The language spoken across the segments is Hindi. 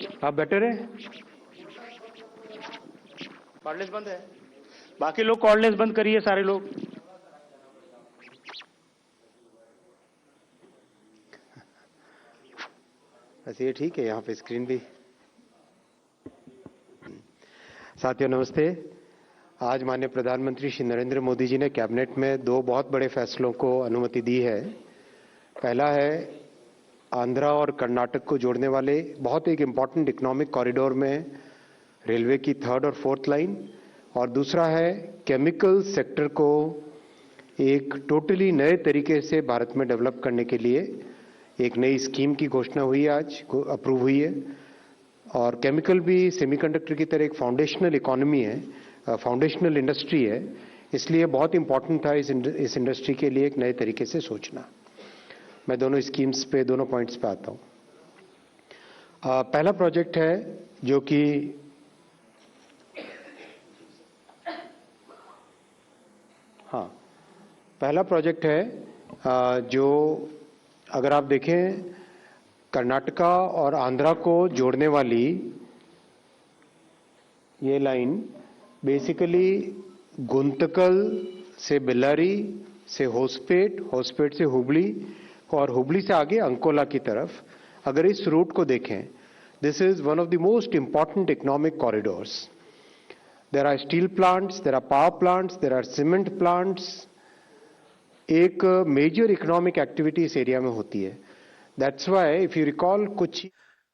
आप बेटर है, कॉर्डलेस बंद है, बाकी लोग कॉर्डलेस बंद करिए सारे लोग। वैसे ये ठीक है, यहाँ पे स्क्रीन भी। साथियों नमस्ते। आज माननीय प्रधानमंत्री श्री नरेंद्र मोदी जी ने कैबिनेट में दो बहुत बड़े फैसलों को अनुमति दी है। पहला है आंध्रा और कर्नाटक को जोड़ने वाले बहुत एक इम्पॉर्टेंट इकोनॉमिक कॉरिडोर में रेलवे की 3rd और 4th लाइन, और दूसरा है केमिकल सेक्टर को एक टोटली नए तरीके से भारत में डेवलप करने के लिए एक नई स्कीम की घोषणा हुई, आज अप्रूव हुई है। और केमिकल भी सेमीकंडक्टर की तरह एक फाउंडेशनल इकोनॉमी है, फाउंडेशनल इंडस्ट्री है, इसलिए बहुत इंपॉर्टेंट था इस इंडस्ट्री के लिए एक नए तरीके से सोचना। मैं दोनों स्कीम्स पे, दोनों पॉइंट्स पे आता हूं। पहला प्रोजेक्ट है जो कि पहला प्रोजेक्ट है जो अगर आप देखें कर्नाटका और आंध्रा को जोड़ने वाली ये लाइन बेसिकली गुंतकल से बेल्लारी से होसपेट, होसपेट से हुबली और हुबली से आगे अंकोला की तरफ, अगर इस रूट को देखें, this is one of the most important economic corridors. There are steel plants, there are power plants, there are cement plants. एक मेजर इकोनॉमिक एक्टिविटी इस एरिया में होती है। That's why if you recall कुछ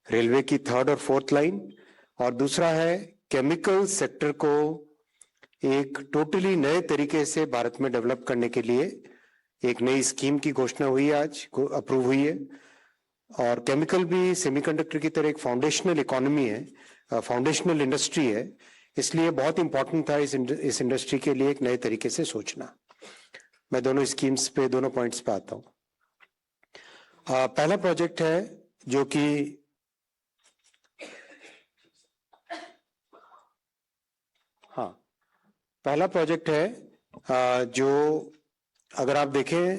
रेलवे की 3rd और 4th लाइन, और दूसरा है केमिकल सेक्टर को एक टोटली नए तरीके से भारत में डेवलप करने के लिए एक नई स्कीम की घोषणा हुई, आज अप्रूव हुई है। और केमिकल भी सेमीकंडक्टर की तरह एक फाउंडेशनल इकोनॉमी है, फाउंडेशनल इंडस्ट्री है, इसलिए बहुत इंपॉर्टेंट था इस इंडस्ट्री के लिए एक नए तरीके से सोचना। मैं दोनों स्कीम्स पे, दोनों पॉइंट्स पे आता हूं। पहला प्रोजेक्ट है जो कि पहला प्रोजेक्ट है जो अगर आप देखें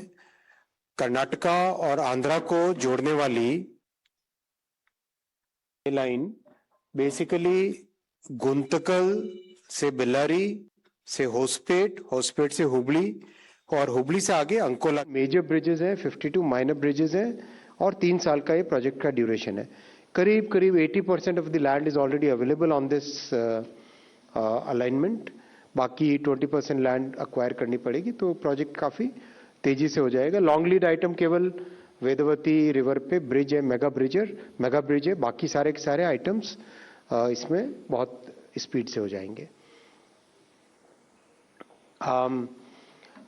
कर्नाटका और आंध्रा को जोड़ने वाली लाइन बेसिकली गुंतकल से बेल्लारी से होसपेट, होसपेट से हुबली और हुबली से आगे अंकोला। मेजर ब्रिजेस हैं, 52 माइनर ब्रिजेस हैं, और 3 साल का ये प्रोजेक्ट का ड्यूरेशन है। करीब करीब 80% of the land is already available on this alignment. बाकी 20% लैंड अक्वायर करनी पड़ेगी, तो प्रोजेक्ट काफी तेजी से हो जाएगा। लॉन्ग लीड आइटम केवल वेदवती रिवर पे ब्रिज है, मेगा ब्रिज है, बाकी सारे के सारे आइटम्स इसमें बहुत स्पीड से हो जाएंगे।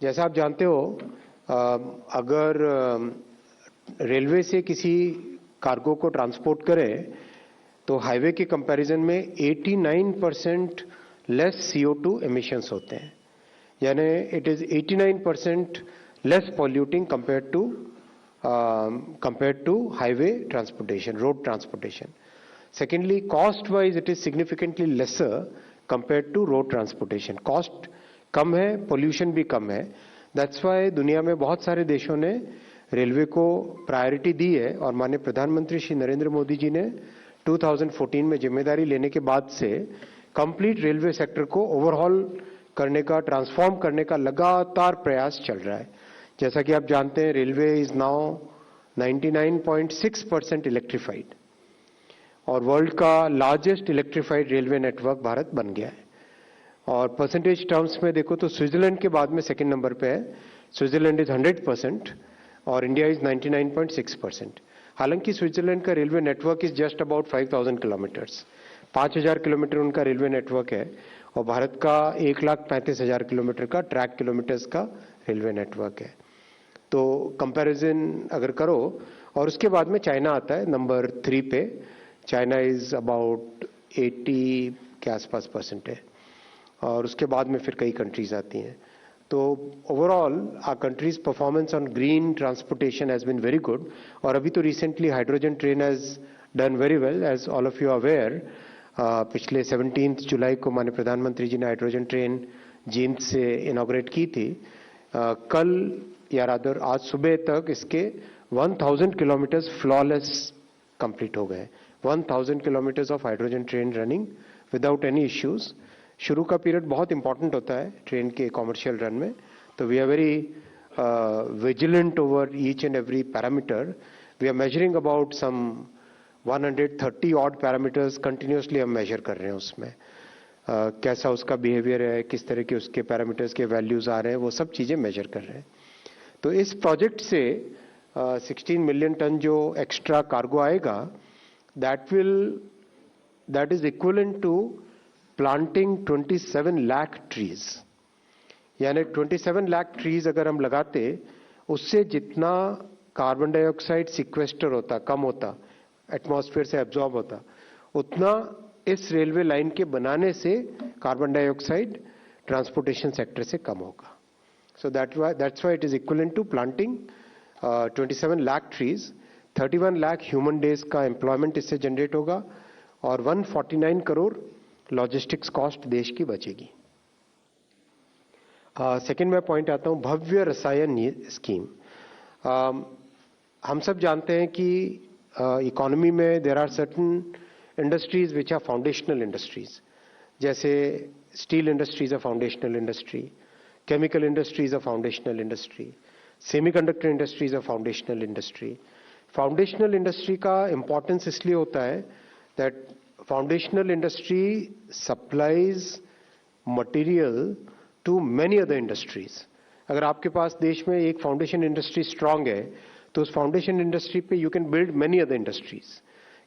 जैसा आप जानते हो, अगर रेलवे से किसी कार्गो को ट्रांसपोर्ट करें तो हाईवे के कंपैरिजन में 89% लेस CO2 एमिशंस होते हैं, यानी it is 89% less polluting compared to highway transportation, road transportation. Secondly, cost wise it is significantly lesser compared to road transportation. Cost कम है, पोल्यूशन भी कम है। दैट्स वाई दुनिया में बहुत सारे देशों ने रेलवे को प्रायोरिटी दी है, और माननीय प्रधानमंत्री श्री नरेंद्र मोदी जी ने 2014 में जिम्मेदारी लेने के बाद से कंप्लीट रेलवे सेक्टर को ओवरहॉल करने का, ट्रांसफॉर्म करने का लगातार प्रयास चल रहा है। जैसा कि आप जानते हैं, रेलवे इज नाउ 99.6% इलेक्ट्रिफाइड, और वर्ल्ड का largest electrified railway network Bharat बन गया है। और परसेंटेज टर्म्स में देखो तो स्विट्जरलैंड के बाद में सेकंड नंबर पे है। स्विट्जरलैंड इज 100% और इंडिया इज 99.6%। हालांकि स्विट्जरलैंड का railway network is just about 5000 kilometres, 5000 kilometre उनका रेलवे नेटवर्क है, और भारत का 1,35,000 किलोमीटर का ट्रैक किलोमीटर्स का रेलवे नेटवर्क है। तो कंपैरिजन अगर करो, और उसके बाद में चाइना आता है नंबर 3 पे। चाइना इज अबाउट 80 के आसपास परसेंट है, और उसके बाद में फिर कई कंट्रीज आती हैं। तो overall our countries performance on green transportation has been very good. और अभी तो recently hydrogen train has done very well, as all of you aware. पिछले 17 जुलाई को माननीय प्रधानमंत्री जी ने हाइड्रोजन ट्रेन जींद से इनॉग्रेट की थी। कल या रादर आज सुबह तक इसके 1000 किलोमीटर्स फ्लॉलेस कंप्लीट हो गए। 1000 kilometers of hydrogen train running without any issues. शुरू का पीरियड बहुत इंपॉर्टेंट होता है ट्रेन के कॉमर्शियल रन में, तो we are very vigilant over each and every parameter. We are measuring about some 130 odd parameters continuously हम मेजर कर रहे हैं उसमें. कैसा उसका बिहेवियर है, किस तरह के उसके पैरामीटर्स के वैल्यूज आ रहे हैं, वो सब चीजें मेजर कर रहे हैं. तो इस प्रोजेक्ट से 16 मिलियन टन जो एक्स्ट्रा कार्गो आएगा, that is equivalent to planting 27 lakh trees. यानी 27 लाख ट्रीज अगर हम लगाते, उससे जितना कार्बन डाइऑक्साइड सिक्वेस्टर होता, कम होता, एटमॉस्फेयर से एब्जॉर्ब होता, उतना इस रेलवे लाइन के बनाने से कार्बन डाइऑक्साइड ट्रांसपोर्टेशन सेक्टर से कम होगा. So that's why it is equivalent to planting 27 lakh trees. 31 lakh human days का एम्प्लॉयमेंट इससे जनरेट होगा और 149 करोड़ लॉजिस्टिक्स कॉस्ट देश की बचेगी. सेकेंड मैं पॉइंट आता हूं भव्य रसायन स्कीम. हम सब जानते हैं कि इकोनॉमी में there are certain industries which are foundational industries. जैसे steel industry is a foundational industry, chemical industry is a foundational industry, semiconductor industry is a foundational industry. Foundational industry का importance इसलिए होता है that foundational industry supplies material to many other industries. अगर आपके पास देश में एक foundation industry strong है, तो उस foundation industry पे you can build many other industries.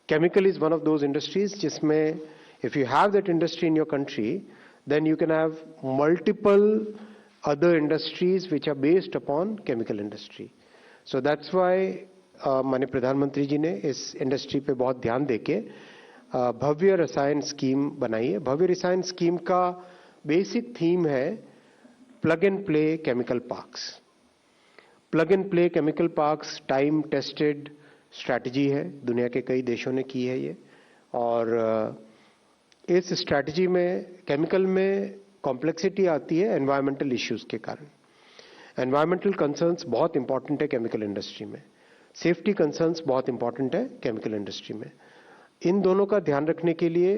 Chemical is one of those industries जिसमें if you have that industry in your country, then you can have multiple other industries which are based upon chemical industry. So that's why माननीय प्रधानमंत्री जी ने इस इंडस्ट्री पे बहुत ध्यान देके भव्य रसायन स्कीम बनाई है. भव्य रसायन स्कीम का बेसिक थीम है plug and play chemical parks. Plug and play chemical parks time tested strategy है, दुनिया के कई देशों ने की है ये. और इस स्ट्रैटेजी में केमिकल में कॉम्प्लेक्सिटी आती है एनवायरमेंटल इश्यूज के कारण. एनवायरमेंटल कंसर्न्स बहुत इंपॉर्टेंट है केमिकल इंडस्ट्री में, सेफ्टी कंसर्न्स बहुत इंपॉर्टेंट है केमिकल इंडस्ट्री में. इन दोनों का ध्यान रखने के लिए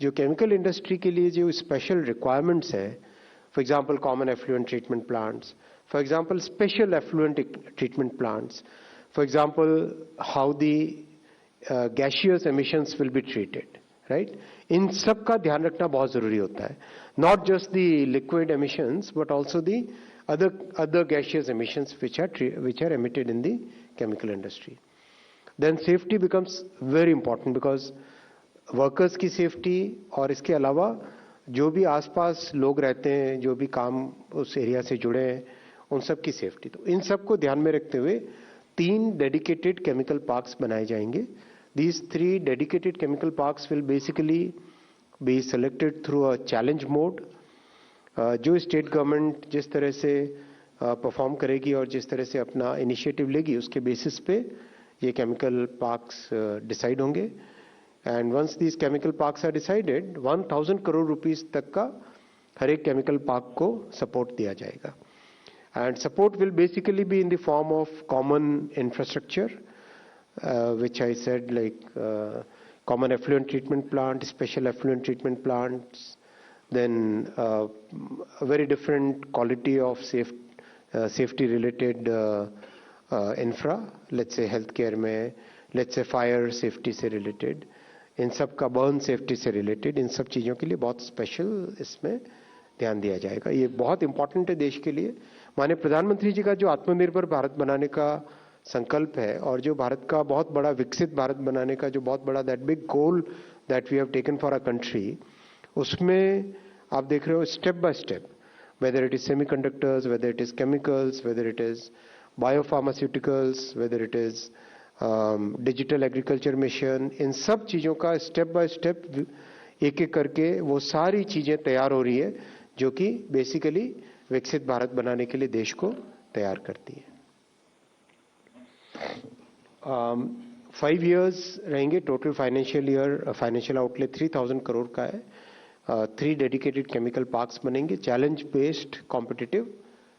जो केमिकल इंडस्ट्री के लिए जो स्पेशल रिक्वायरमेंट्स है, for example common effluent treatment plants, for example special effluent treatment plants, for example how the gaseous emissions will be treated, right. इन सब का ध्यान रखना बहुत जरूरी होता है. Not just the liquid emissions, but also the other gaseous emissions which are emitted in the chemical industry. Then safety becomes very important because workers की safety और इसके अलावा जो भी आसपास लोग रहते हैं, जो भी काम उस एरिया से जुड़े हैं, उन सब की सेफ्टी. तो इन सब को ध्यान में रखते हुए 3 डेडिकेटेड केमिकल पार्क्स बनाए जाएंगे. These 3 dedicated chemical parks will basically be selected through a challenge mode. जो स्टेट गवर्नमेंट जिस तरह से परफॉर्म करेगी और जिस तरह से अपना इनिशिएटिव लेगी, उसके बेसिस पे ये केमिकल पार्क्स डिसाइड होंगे. And once these chemical parks are decided, 1000 crore rupees तक का हर एक केमिकल पार्क को सपोर्ट दिया जाएगा. And support will basically be in the form of common infrastructure, which I said, like common effluent treatment plant, special effluent treatment plants, then a very different quality of safety related infra, let's say healthcare में, let's say fire safety से related, इन सब का burn safety से related, इन सब चीज़ों के लिए बहुत स्पेशल इसमें ध्यान दिया जाएगा. ये बहुत इंपॉर्टेंट है देश के लिए. माननीय प्रधानमंत्री जी का जो आत्मनिर्भर भारत बनाने का संकल्प है और जो भारत का बहुत बड़ा विकसित भारत बनाने का जो बहुत बड़ा that big goal that we have taken for a country, उसमें आप देख रहे हो step by step, whether it is semiconductors, whether it is chemicals, whether it is biopharmaceuticals, whether it is digital agriculture mission, इन सब चीज़ों का स्टेप बाय स्टेप एक एक करके वो सारी चीज़ें तैयार हो रही है जो कि बेसिकली विकसित भारत बनाने के लिए देश को तैयार करती है. 5 years रहेंगे. टोटल फाइनेंशियल आउटले 3000 करोड़ का है. 3 डेडिकेटेड केमिकल पार्क्स बनेंगे. चैलेंज बेस्ड कॉम्पिटिटिव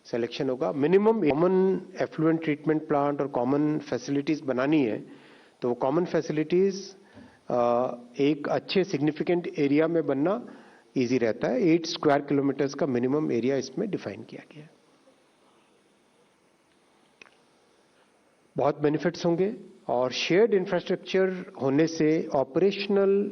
सिलेक्शन होगा. Minimum common effluent treatment plant और कॉमन फैसिलिटीज बनानी है, तो कॉमन फैसिलिटीज एक अच्छे सिग्निफिकेंट एरिया में बनना इजी रहता है। 8 स्क्वायर किलोमीटर्स का मिनिमम एरिया इसमें डिफाइन किया गया है। बहुत बेनिफिट्स होंगे और शेयर्ड इंफ्रास्ट्रक्चर होने से ऑपरेशनल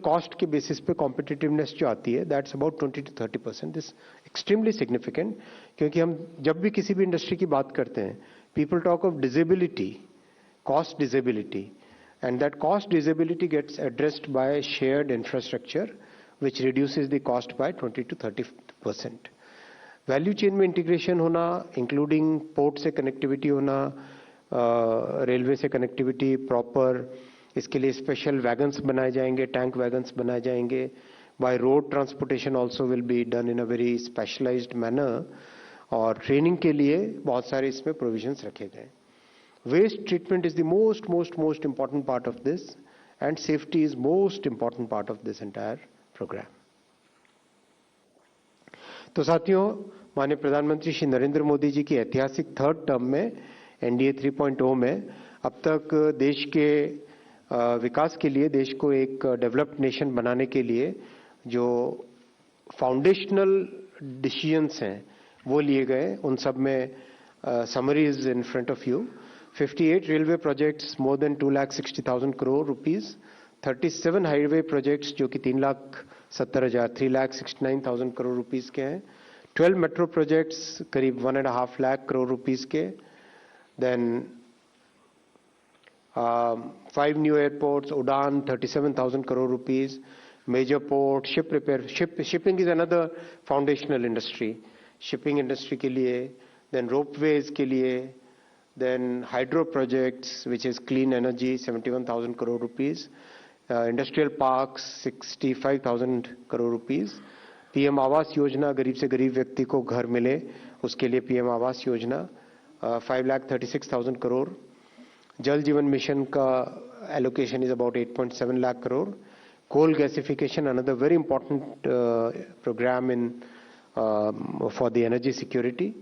कॉस्ट के बेसिस पे कॉम्पिटिटिवनेस जो आती है, that's about 20 to 30%। This extremely significant, क्योंकि हम जब भी किसी भी इंडस्ट्री की बात करते हैं, people talk of disability, cost disability, and that cost disability gets addressed by shared infrastructure, which reduces the cost by 20 to 30%। Value chain में इंटीग्रेशन होना, इंक्लूडिंग पोर्ट से कनेक्टिविटी होना, रेलवे से कनेक्टिविटी प्रॉपर, इसके लिए स्पेशल वैगन्स बनाए जाएंगे, टैंक वैगन्स बनाए जाएंगे। By road transportation also will be done in a very specialised manner, और ट्रेनिंग के लिए बहुत सारे इसमें प्रोविजंस रखे गए। Waste treatment is the most important part of this, and safety is most important part of this entire program। तो साथियों, माननीय प्रधानमंत्री श्री नरेंद्र मोदी जी की ऐतिहासिक थर्ड टर्म में एनडीए 3.0 में अब तक देश के विकास के लिए, देश को एक डेवलप्ड नेशन बनाने के लिए जो फाउंडेशनल डिसीजंस हैं वो लिए गए, उन सब में summary is in front of you. 58 railway projects, more than 2,60,000 crore rupees, 37 highway projects जो कि 3,69,000 crore rupees के हैं, 12 metro projects करीब 1.5 lakh crore rupees के, then 5 new airports, Udan 37,000 crore rupees, major port, ship repair, shipping is another foundational industry, shipping industry के लिए, then ropeways के लिए, then hydro projects, which is clean energy, 71,000 crore rupees, industrial parks 65,000 crore rupees, PM Awas Yojana, गरीब से गरीब व्यक्ति को घर मिले उसके लिए PM आवास योजना 5,36,000 crore, जल जीवन मिशन का allocation is about 8.7 lakh crore, coal gasification, another very important program in for the energy security,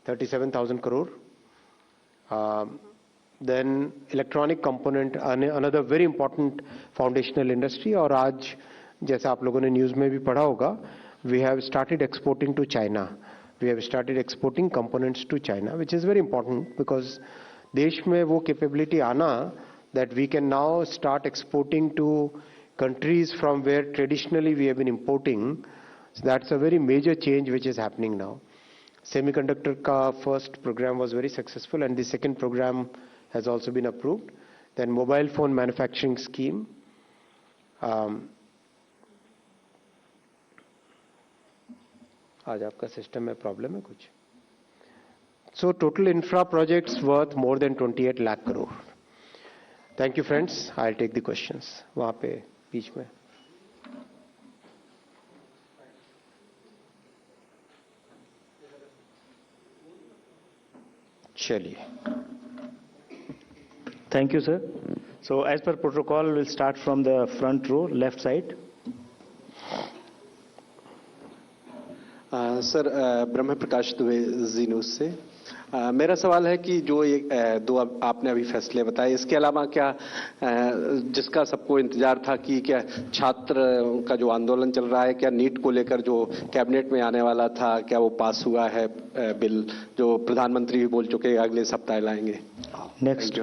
37,000 crore। then electronic component, another very important foundational industry। और आज जैसा आप लोगों ने न्यूज़ में भी पढ़ा होगा, we have started exporting to China, we have started exporting components to China, which is very important because देश में वो capability आना that we can now start exporting to countries from where traditionally we have been importing, so that's a very major change which is happening now। Semiconductor का first program was very successful and the second program has also been approved। Then mobile phone manufacturing scheme, आज आपका सिस्टम में प्रॉब्लम है कुछ। So total infra projects worth more than 28 lakh crore। Thank you friends, I'll take the questions वहाँ पे बीच में। चलिए। Thank you, sir. So, as per protocol, we'll start from the front row, left side. Sir, Brahma Prakash Dubey, ji news से। मेरा सवाल है कि जो ये दो आपने अभी फैसले बताए, इसके अलावा क्या जिसका सबको इंतजार था कि क्या छात्र का जो आंदोलन चल रहा है, क्या नीट को लेकर जो कैबिनेट में आने वाला था, क्या वो पास हुआ है बिल, जो प्रधानमंत्री भी बोल चुके अगले सप्ताह लाएंगे? नेक्स्ट।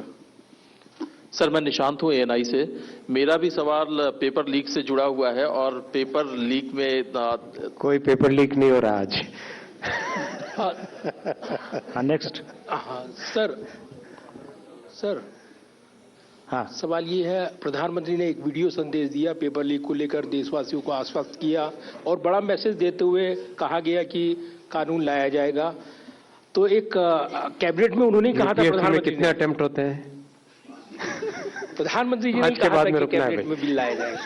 सर, मैं निशांत हूँ ANI से। मेरा भी सवाल पेपर लीक से जुड़ा हुआ है और पेपर लीक में कोई पेपर लीक नहीं हो रहा आज। नेक्स्ट। सर हाँ, सवाल ये है, प्रधानमंत्री ने एक वीडियो संदेश दिया, पेपर लीक को लेकर देशवासियों को आश्वस्त किया और बड़ा मैसेज देते हुए कहा गया कि कानून लाया जाएगा। तो एक कैबिनेट में उन्होंने कहा था, प्रधानमंत्री कितने अटेम्प्ट होते हैं? प्रधानमंत्री जी ने कहा था कि कैबिनेट में बिल लाया जाएगा।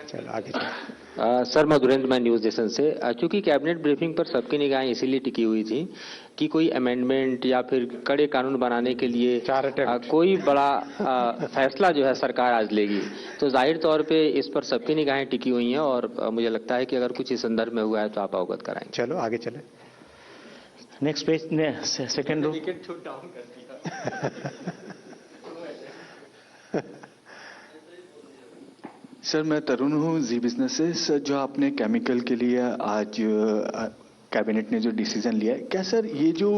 चलो आगे। सर, मैं धुरेंद्र, मैं न्यूज नेशन से। चूंकि कैबिनेट ब्रीफिंग पर सबकी निगाहें इसीलिए टिकी हुई थी कि कोई अमेंडमेंट या फिर कड़े कानून बनाने के लिए कोई बड़ा फैसला जो है सरकार आज लेगी, तो जाहिर तौर पे इस पर सबकी निगाहें टिकी हुई हैं और मुझे लगता है कि अगर कुछ इस संदर्भ में हुआ है तो आप अवगत कराएंगे। चलो आगे चले। Next page, second row. Sir मैं तरुण हूँ जी बिजनेस से। सर जो आपने केमिकल के लिए आज कैबिनेट ने जो डिसीजन लिया है, क्या सर ये जो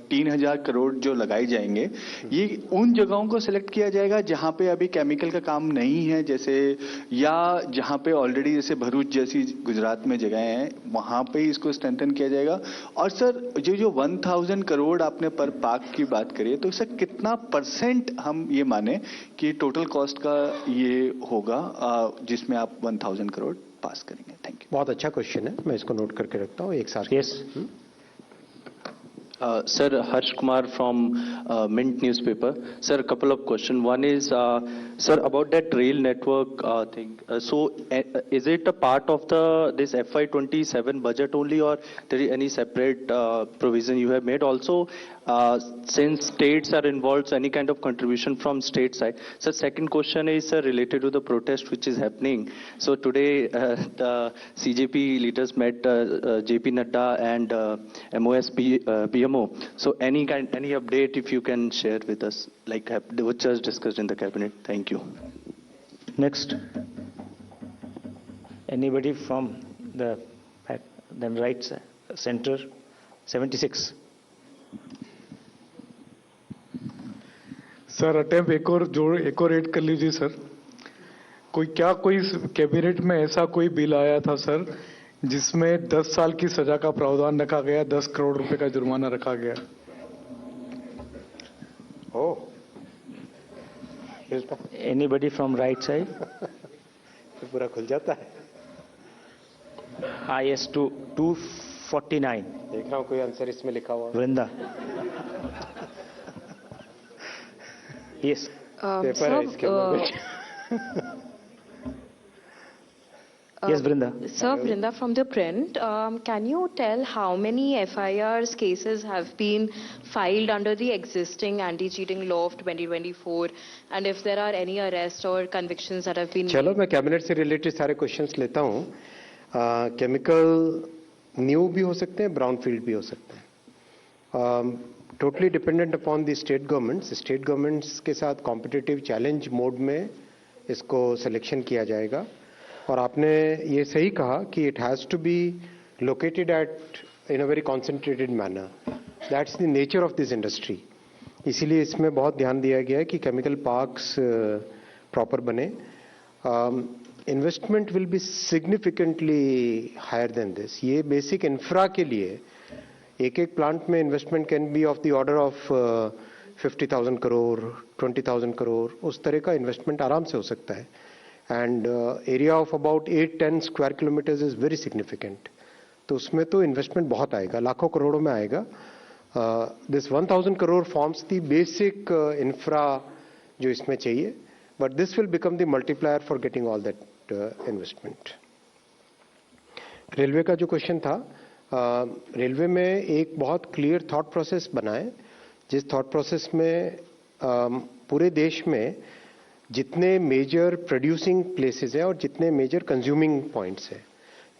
3,000 करोड़ जो लगाए जाएंगे ये उन जगहों को सिलेक्ट किया जाएगा जहां पे अभी केमिकल का काम नहीं है, जैसे या जहां पे ऑलरेडी जैसे भरूच जैसी गुजरात में जगह हैं वहां पे ही इसको स्ट्रेंथन किया जाएगा? और सर जो 1,000 करोड़ आपने पर पार्क की बात करी है, तो सर कितना % हम ये माने कि टोटल कॉस्ट का ये होगा जिसमें आप 1,000 करोड़ पास करेंगे? Thank you. बहुत अच्छा क्वेश्चन है, मैं इसको नोट करके रखता हूँ एक साथ। Yes. Sir, Harsh Kumar from Mint newspaper. Sir, a couple of questions. One is, sir, about that rail network thing. So, is it a part of this FY27 budget only, or there is any separate provision you have made? Also, since states are involved, so any kind of contribution from state side. So, second question is related to the protest which is happening. So today, the CJP leaders met JP Nadda and MOSP PMO. So any update if you can share with us, like which was discussed in the cabinet. Thank you. Next. Anybody from the right side, center? 76. Sir attempt एक और ऐड कर लीजिए सर। कोई कैबिनेट में ऐसा कोई बिल आया था सर जिसमें 10 साल की सजा का प्रावधान रखा गया, 10 करोड़ रुपए का जुर्माना रखा गया? ओह, Anybody from right side? तो पूरा खुल जाता है। Highest to 249. देख रहा हूँ कोई आंसर इसमें लिखा हुआ। Vrinda. Yes. पेपर है इसके अंदर। Yes, Vrinda. Sir, Vrinda from the print. Can you tell how many FIRs cases have been filed under the existing anti-cheating law of 2024, and if there are any arrests or convictions that have been चलो made? मैं कैबिनेट से रिलेटेड सारे क्वेश्चंस लेता हूँ। केमिकल न्यू भी हो सकते हैं, ब्राउन फील्ड भी हो सकते हैं। Totally dependent upon the state governments. State governments के साथ कॉम्पिटिटिव चैलेंज मोड में इसको सिलेक्शन किया जाएगा। और आपने ये सही कहा कि it has to be located at in a very concentrated manner. That's the nature of this industry. इसीलिए इसमें बहुत ध्यान दिया गया है कि केमिकल पार्क्स प्रॉपर बने। Investment will be significantly higher than this. ये बेसिक इंफ्रा के लिए एक प्लांट में investment can be of the order of 50,000 crore, 20,000 crore, उस तरह का इन्वेस्टमेंट आराम से हो सकता है। And area of about 8-10 square kilometres is very significant. तो उसमें तो इन्वेस्टमेंट बहुत आएगा, लाखों करोड़ों में आएगा। This 1,000 crore forms the basic infra जो इसमें चाहिए, but this will become the multiplier for getting all that investment. Railway का जो क्वेश्चन था, रेलवे में एक बहुत क्लियर थॉट प्रोसेस बना है, जिस थॉट प्रोसेस में पूरे देश में जितने मेजर प्रोड्यूसिंग प्लेसेस हैं और जितने मेजर कंज्यूमिंग पॉइंट्स हैं,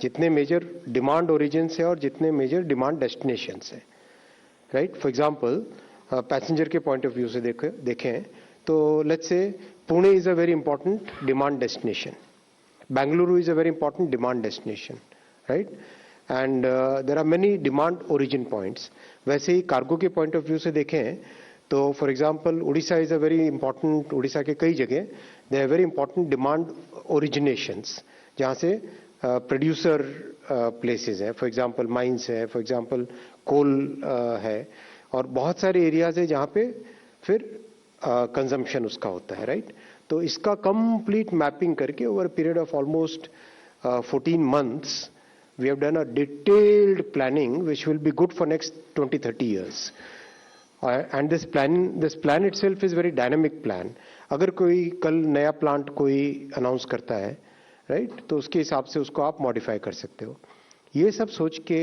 जितने मेजर डिमांड ओरिजिन्स हैं और जितने मेजर डिमांड डेस्टिनेशंस हैं, राइट। फॉर एग्जांपल पैसेंजर के पॉइंट ऑफ व्यू से देखें तो let's say Pune is a very important demand destination, Bengaluru is a very important demand destination, right. And there are many demand origin points. वैसे ही कार्गो के पॉइंट ऑफ व्यू से देखें तो for example Orissa is a very important, Orissa के कई जगह they are very important demand ओरिजिनेशंस, जहाँ से प्रोड्यूसर प्लेसेस हैं, फॉर एग्जांपल माइंस है, फॉर एग्जांपल कोल है, और बहुत सारे एरियाज है जहाँ पे फिर कंजम्पशन उसका होता है, राइट। तो इसका कंप्लीट मैपिंग करके over period of almost 14 months we have done a detailed planning which will be good for next 20-30 years. And this plan itself is very dynamic plan. अगर कोई कल नया प्लांट कोई अनाउंस करता है, राइट, तो उसके हिसाब से उसको आप मॉडिफाई कर सकते हो। ये सब सोच के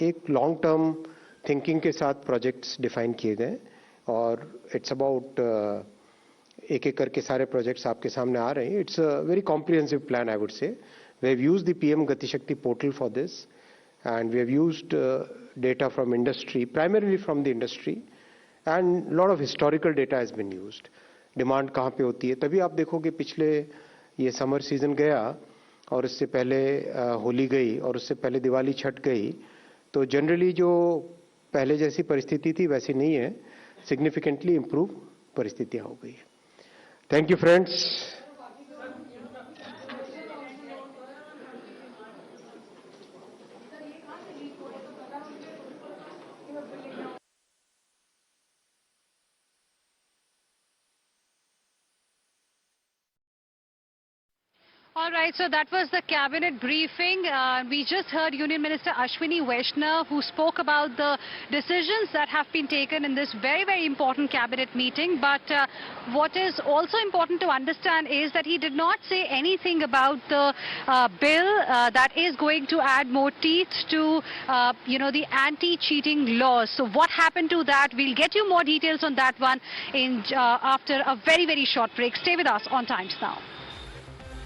एक लॉन्ग टर्म थिंकिंग के साथ प्रोजेक्ट्स डिफाइन किए गए, और इट्स अबाउट एक एक करके सारे प्रोजेक्ट्स आपके सामने आ रहे हैं। It's a very comprehensive plan, I would say. We have used the PM Gati Shakti portal for this, and we have used data from industry, primarily from the industry, and a lot of historical data has been used. Demand कहाँ पे होती है। तभी आप देखोगे पिछले ये समर सीजन गया और उससे पहले होली गई और उससे पहले दिवाली छठ गई, तो जनरली जो पहले जैसी परिस्थिति थी वैसी नहीं है, सिग्निफिकेंटली इम्प्रूव परिस्थितियाँ हो गई है। Thank you friends. All right, so that was the cabinet briefing. We just heard Union Minister Ashwini Vaishnaw, who spoke about the decisions that have been taken in this very, very important cabinet meeting. But what is also important to understand is that he did not say anything about the bill that is going to add more teeth to, the anti-cheating laws. So what happened to that? We'll get you more details on that one after a very, very short break. Stay with us on Times Now.